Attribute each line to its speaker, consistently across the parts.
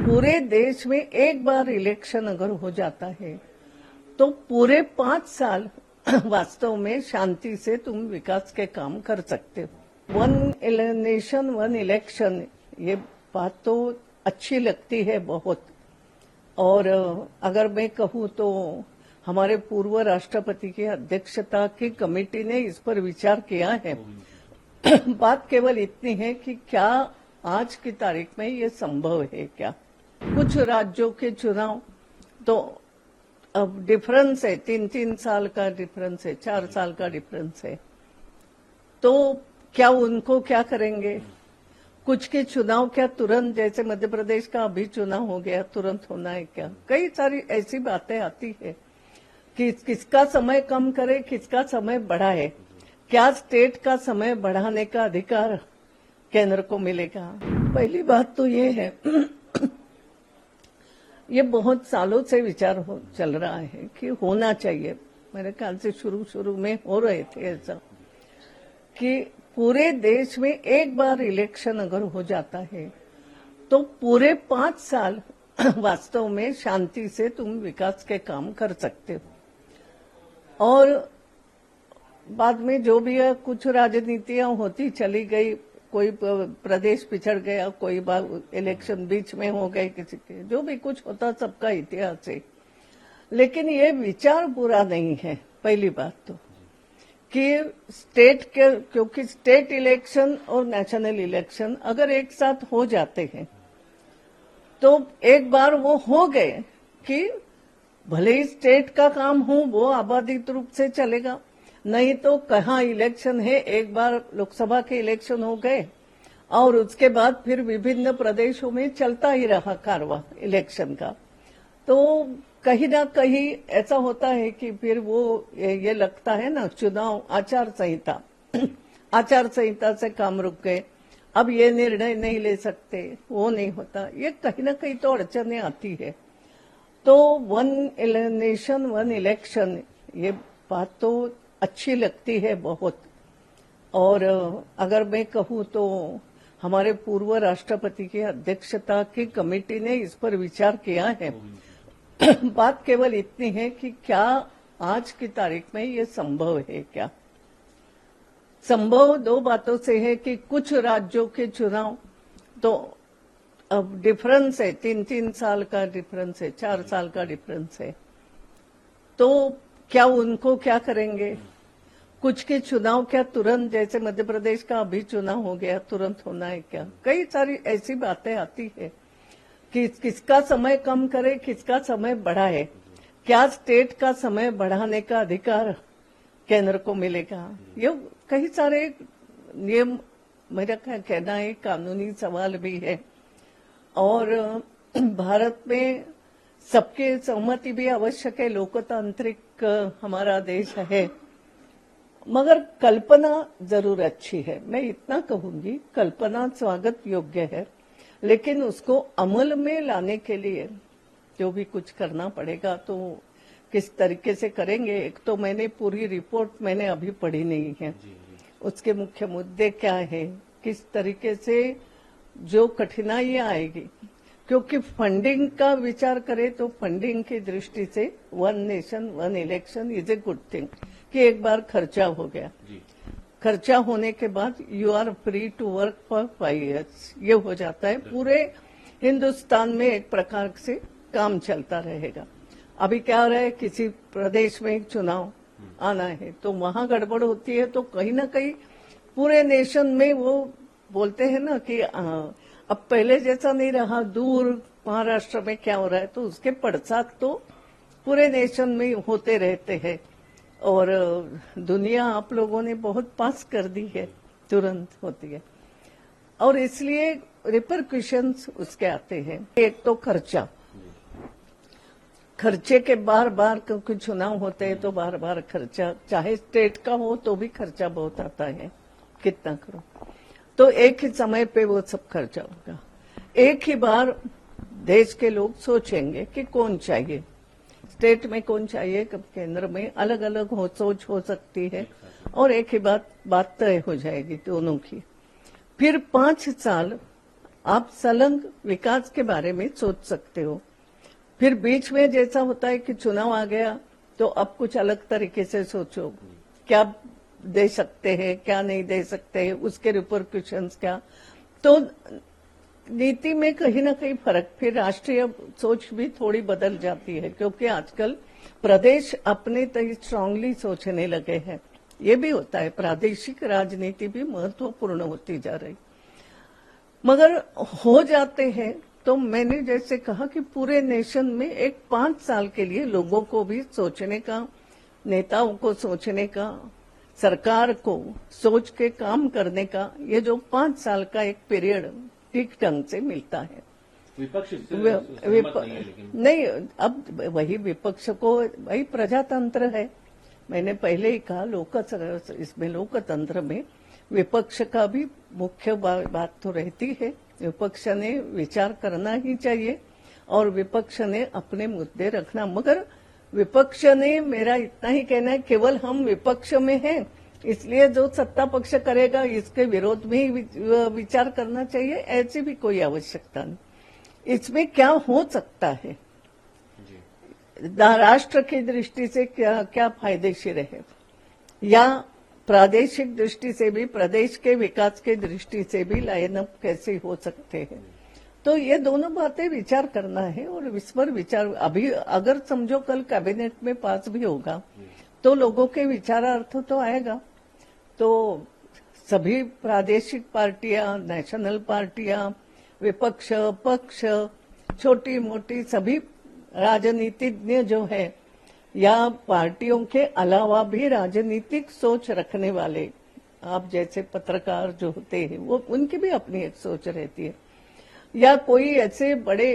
Speaker 1: पूरे देश में एक बार इलेक्शन अगर हो जाता है तो पूरे 5 साल वास्तव में शांति से तुम विकास के काम कर सकते हो। वन नेशन वन इलेक्शन, ये बात तो अच्छी लगती है बहुत। और अगर मैं कहूँ तो हमारे पूर्व राष्ट्रपति की अध्यक्षता की कमेटी ने इस पर विचार किया है। बात केवल इतनी है कि क्या आज की तारीख में ये संभव है क्या? कुछ राज्यों के चुनाव तो अब डिफरेंस है, 3-3 साल का डिफरेंस है, 4 साल का डिफरेंस है, तो क्या उनको क्या करेंगे? कुछ के चुनाव क्या तुरंत, जैसे मध्य प्रदेश का अभी चुनाव हो गया, तुरंत होना है क्या? कई सारी ऐसी बातें आती है कि किसका समय कम करे, किसका समय बढ़ाए, क्या स्टेट का समय बढ़ाने का अधिकार केंद्र को मिलेगा? पहली बात तो ये है ये बहुत सालों से विचार चल रहा है कि होना चाहिए, मेरे ख्याल से शुरू में हो रहे थे ऐसा, कि पूरे देश में एक बार इलेक्शन अगर हो जाता है तो पूरे 5 साल वास्तव में शांति से तुम विकास के काम कर सकते हो। और बाद में जो भी है, कुछ राजनीतियां होती चली गई, कोई प्रदेश पिछड़ गया, कोई बार इलेक्शन बीच में हो गए किसी के, जो भी कुछ होता सबका इतिहास है। लेकिन ये विचार बुरा नहीं है। पहली बात तो कि स्टेट के, क्योंकि स्टेट इलेक्शन और नेशनल इलेक्शन अगर एक साथ हो जाते हैं तो एक बार वो हो गए कि भले ही स्टेट का काम हो वो आबादित रूप से चलेगा, नहीं तो कहाँ इलेक्शन है, एक बार लोकसभा के इलेक्शन हो गए और उसके बाद फिर विभिन्न प्रदेशों में चलता ही रहा कारवां इलेक्शन का, तो कहीं ना कहीं ऐसा होता है कि फिर वो ये लगता है ना, चुनाव आचार संहिता आचार संहिता से काम रुक गए, अब ये निर्णय नहीं ले सकते, वो नहीं होता, ये कहीं ना कहीं तो अड़चने आती है। तो वन नेशन वन इलेक्शन, ये बात तो अच्छी लगती है बहुत। और अगर मैं कहूँ तो हमारे पूर्व राष्ट्रपति की अध्यक्षता की कमेटी ने इस पर विचार किया है। बात केवल इतनी है कि क्या आज की तारीख में ये संभव है क्या? संभव 2 बातों से है कि कुछ राज्यों के चुनाव तो अब डिफरेंस है, 3-3 साल का डिफरेंस है, 4 साल का डिफरेंस है, तो क्या उनको क्या करेंगे? कुछ के चुनाव क्या तुरंत, जैसे मध्य प्रदेश का अभी चुनाव हो गया, तुरंत होना है क्या? कई सारी ऐसी बातें आती है कि किसका समय कम करे, किसका समय बढ़ाए, क्या स्टेट का समय बढ़ाने का अधिकार केंद्र को मिलेगा? ये कई सारे नियम, मेरा कहना है कानूनी सवाल भी है। और भारत में सबके सहमति भी आवश्यक है, लोकतांत्रिक हमारा देश है, मगर कल्पना जरूर अच्छी है। मैं इतना कहूंगी, कल्पना स्वागत योग्य है, लेकिन उसको अमल में लाने के लिए जो भी कुछ करना पड़ेगा तो किस तरीके से करेंगे। एक तो मैंने पूरी रिपोर्ट मैंने अभी पढ़ी नहीं है, उसके मुख्य मुद्दे क्या है, किस तरीके से जो कठिनाइयां आएगी, क्योंकि फंडिंग का विचार करें तो फंडिंग की दृष्टि से one nation one election is a good thing, कि एक बार खर्चा हो गया, खर्चा होने के बाद you are free to work for 5 years, ये हो जाता है। पूरे हिंदुस्तान में एक प्रकार से काम चलता रहेगा। अभी क्या हो रहा है, किसी प्रदेश में एक चुनाव आना है तो वहां गड़बड़ होती है, तो कहीं ना कहीं पूरे नेशन में वो बोलते हैं ना कि अब पहले जैसा नहीं रहा, दूर महाराष्ट्र में क्या हो रहा है, तो उसके पड़साक तो पूरे नेशन में होते रहते हैं। और दुनिया आप लोगों ने बहुत पास कर दी है, तुरंत होती है, और इसलिए रिपरक्यूशंस उसके आते हैं। एक तो खर्चे के बार बार, क्योंकि चुनाव होते हैं तो बार बार खर्चा, चाहे स्टेट का हो तो भी खर्चा बहुत आता है, कितना करो, तो एक ही समय पे वो सब खर्चा होगा। एक ही बार देश के लोग सोचेंगे कि कौन चाहिए, स्टेट में कौन चाहिए, कब केंद्र में, अलग अलग सोच हो सकती है, और एक ही बात तय हो जाएगी दोनों की। फिर 5 साल आप संलग्न विकास के बारे में सोच सकते हो। फिर बीच में जैसा होता है कि चुनाव आ गया तो अब कुछ अलग तरीके से सोचो, क्या दे सकते हैं, क्या नहीं दे सकते हैं, उसके रिपरक्यूशंस क्या। तो नीति में कहीं ना कहीं फर्क, फिर राष्ट्रीय सोच भी थोड़ी बदल जाती है, क्योंकि आजकल प्रदेश अपने तय स्ट्रांगली सोचने लगे हैं। ये भी होता है, प्रादेशिक राजनीति भी महत्वपूर्ण होती जा रही, मगर हो जाते हैं। तो मैंने जैसे कहा कि पूरे नेशन में एक 5 साल के लिए लोगों को भी सोचने का, नेताओं को सोचने का, सरकार को सोच के काम करने का, ये जो 5 साल का एक पीरियड ठीक ढंग से मिलता है।
Speaker 2: विपक्ष
Speaker 1: नहीं, अब वही विपक्ष को, वही प्रजातंत्र है। मैंने पहले ही कहा इसमें लोकतंत्र में विपक्ष का भी मुख्य बात तो रहती है। विपक्ष ने विचार करना ही चाहिए और विपक्ष ने अपने मुद्दे रखना, मगर विपक्ष ने, मेरा इतना ही कहना है, केवल हम विपक्ष में हैं इसलिए जो सत्ता पक्ष करेगा इसके विरोध में ही विचार करना चाहिए, ऐसी भी कोई आवश्यकता नहीं। इसमें क्या हो सकता है, राष्ट्र की दृष्टि से क्या क्या फायदेशीर है, या प्रादेशिक दृष्टि से भी, प्रदेश के विकास के दृष्टि से भी लाइन अप कैसे हो सकते हैं। तो ये दोनों बातें विचार करना है और इस पर विचार, अभी अगर समझो कल कैबिनेट में पास भी होगा तो लोगों के विचारार्थ तो आएगा। तो सभी प्रादेशिक पार्टियां, नेशनल पार्टियां, विपक्ष, पक्ष, छोटी मोटी सभी राजनीतिज्ञ जो है, या पार्टियों के अलावा भी राजनीतिक सोच रखने वाले, आप जैसे पत्रकार जो होते हैं, वो उनकी भी अपनी एक सोच रहती है, या कोई ऐसे बड़े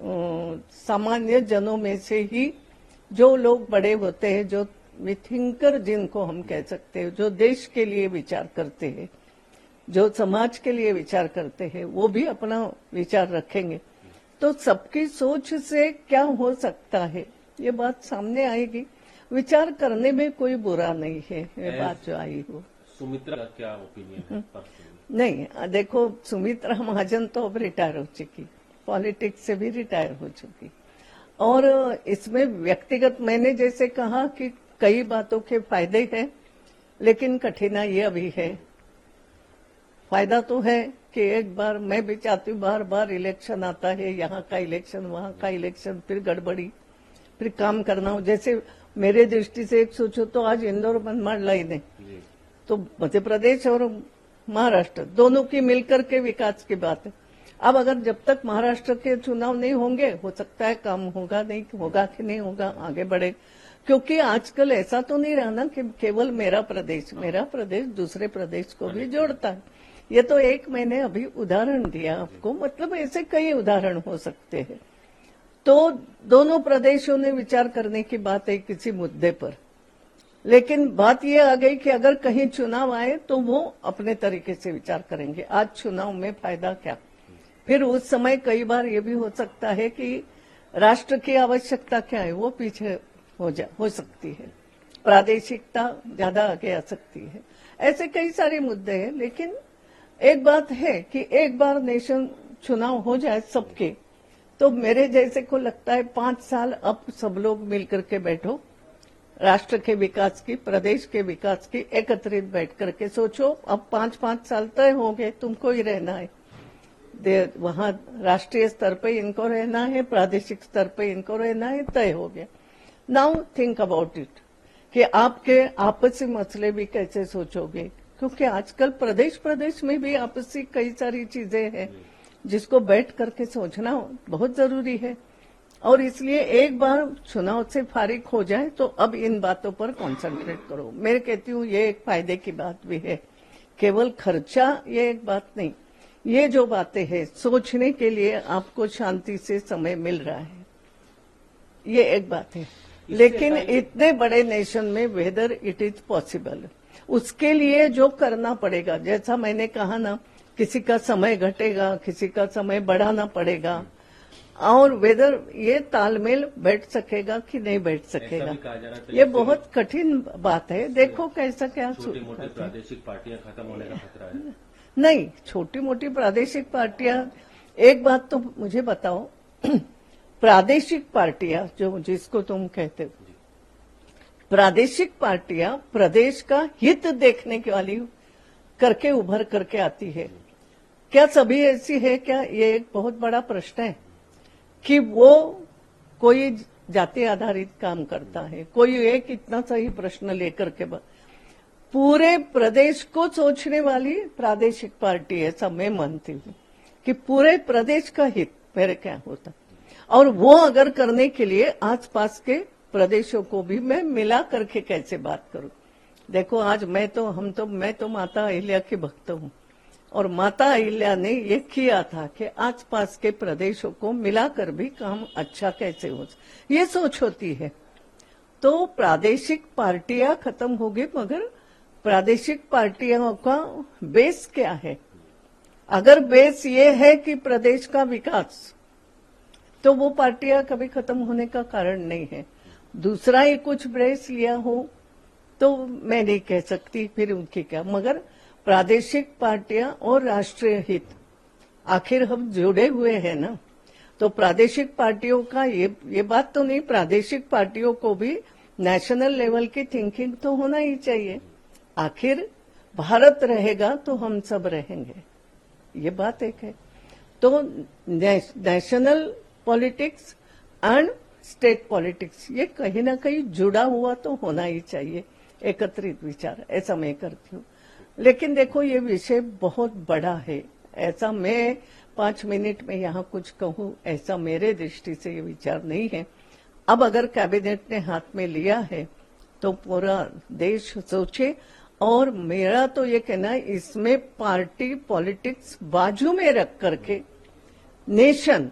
Speaker 1: सामान्य जनों में से ही जो लोग बड़े होते हैं, जो थिंकर जिनको हम कह सकते हैं, जो देश के लिए विचार करते हैं, जो समाज के लिए विचार करते हैं, वो भी अपना विचार रखेंगे। तो सबकी सोच से क्या हो सकता है ये बात सामने आएगी। विचार करने में कोई बुरा नहीं है, ये बात जो आई हो।
Speaker 2: सुमित्रा का क्या ओपिनियन है?
Speaker 1: नहीं, देखो, सुमित्रा महाजन तो अब रिटायर हो चुकी, पॉलिटिक्स से भी रिटायर हो चुकी, और इसमें व्यक्तिगत, मैंने जैसे कहा कि कई बातों के फायदे हैं, लेकिन कठिनाई ये अभी है। फायदा तो है कि एक बार, मैं भी चाहती हूँ, बार बार इलेक्शन आता है, यहाँ का इलेक्शन, वहाँ का इलेक्शन, फिर गड़बड़ी, फिर काम करना हो। जैसे मेरे दृष्टि से एक सोचो तो आज इंदौर मनमाड़ लाइन है, तो मध्य प्रदेश और महाराष्ट्र दोनों की मिलकर के विकास की बात है। अब अगर जब तक महाराष्ट्र के चुनाव नहीं होंगे, हो सकता है काम होगा नहीं, होगा कि नहीं होगा, आगे बढ़े। क्योंकि आजकल ऐसा तो नहीं रहा ना कि केवल मेरा प्रदेश दूसरे प्रदेश को भी जोड़ता है। ये तो एक मैंने अभी उदाहरण दिया आपको, मतलब ऐसे कई उदाहरण हो सकते हैं। तो दोनों प्रदेशों ने विचार करने की बात है किसी मुद्दे पर, लेकिन बात यह आ गई कि अगर कहीं चुनाव आए तो वो अपने तरीके से विचार करेंगे, आज चुनाव में फायदा क्या। फिर उस समय कई बार ये भी हो सकता है कि राष्ट्र की आवश्यकता क्या है वो पीछे हो सकती है, प्रादेशिकता ज्यादा आगे आ सकती है। ऐसे कई सारे मुद्दे हैं, लेकिन एक बात है कि एक बार नेशन चुनाव हो जाए सबके, तो मेरे जैसे को लगता है 5 साल अब सब लोग मिलकर के बैठो, राष्ट्र के विकास की, प्रदेश के विकास की एकत्रित बैठ करके सोचो। अब 5-5 साल तय हो गए, तुमको ही रहना है, वहां राष्ट्रीय स्तर पे इनको रहना है, प्रादेशिक स्तर पे इनको रहना है, तय हो गया। नाउ थिंक अबाउट इट कि आपके आपसी मसले भी कैसे सोचोगे, क्योंकि आजकल प्रदेश में भी आपसी कई सारी चीजें हैं जिसको बैठ करके सोचना बहुत जरूरी है। और इसलिए एक बार चुनाव से फारिग हो जाए तो अब इन बातों पर कंसंट्रेट करो। मैं कहती हूँ ये एक फायदे की बात भी है, केवल खर्चा ये एक बात नहीं, ये जो बातें हैं सोचने के लिए आपको शांति से समय मिल रहा है, ये एक बात है। लेकिन इतने बड़े नेशन में वेदर इट इज पॉसिबल, उसके लिए जो करना पड़ेगा, जैसा मैंने कहा ना, किसी का समय घटेगा, किसी का समय बढ़ाना पड़ेगा, और वेदर ये तालमेल बैठ सकेगा कि नहीं बैठ सकेगा, ये बहुत कठिन बात है। देखो कैसा क्या
Speaker 2: छोटी मोटी प्रादेशिक पार्टियां खत्म होने का खतरा है।
Speaker 1: नहीं, छोटी मोटी प्रादेशिक पार्टियां, एक बात तो मुझे बताओ, प्रादेशिक पार्टियां जो जिसको तुम कहते हो, प्रादेशिक पार्टियां प्रदेश का हित देखने की वाली करके उभर करके आती है। क्या सभी ऐसी है क्या? ये एक बहुत बड़ा प्रश्न है कि वो कोई जाति आधारित काम करता है, कोई एक इतना सा ही प्रश्न लेकर के पूरे प्रदेश को सोचने वाली प्रादेशिक पार्टी है, ऐसा मैं मानती हूँ कि पूरे प्रदेश का हित मेरे क्या होता, और वो अगर करने के लिए आसपास के प्रदेशों को भी मैं मिला करके कैसे बात करूं। देखो आज मैं तो माता अहिल्या की भक्त हूं, और माता अहिल्या ने ये किया था कि आसपास के प्रदेशों को मिलाकर भी काम अच्छा कैसे हो, ये सोच होती है। तो प्रादेशिक पार्टियां खत्म होगी, मगर प्रादेशिक पार्टियों का बेस क्या है? अगर बेस ये है कि प्रदेश का विकास, तो वो पार्टियां कभी खत्म होने का कारण नहीं है। दूसरा ही कुछ बेस लिया हो तो मैं नहीं कह सकती फिर उनकी क्या, मगर प्रादेशिक पार्टियां और राष्ट्रीय हित, आखिर हम जुड़े हुए हैं ना। तो प्रादेशिक पार्टियों का ये बात तो नहीं, प्रादेशिक पार्टियों को भी नेशनल लेवल की थिंकिंग तो होना ही चाहिए। आखिर भारत रहेगा तो हम सब रहेंगे, ये बात एक है। तो national politics and state politics ये कहीं ना कहीं जुड़ा हुआ तो होना ही चाहिए, एकत्रित विचार, ऐसा मैं करती हूँ। लेकिन देखो ये विषय बहुत बड़ा है, ऐसा मैं 5 मिनट में यहाँ कुछ कहूँ ऐसा मेरे दृष्टि से ये विचार नहीं है। अब अगर कैबिनेट ने हाथ में लिया है तो पूरा देश सोचे, और मेरा तो ये कहना है इसमें पार्टी पॉलिटिक्स बाजू में रख करके नेशन,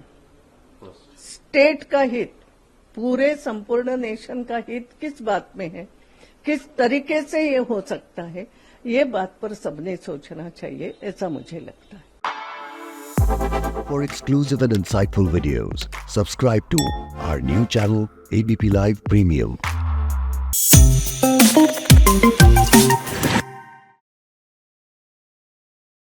Speaker 1: स्टेट का हित, पूरे संपूर्ण नेशन का हित किस बात में है, किस तरीके से ये हो सकता है, ये बात पर सबने सोचना चाहिए, ऐसा मुझे लगता है।
Speaker 3: For exclusive and insightful videos, subscribe to our new channel ABP Live Premium.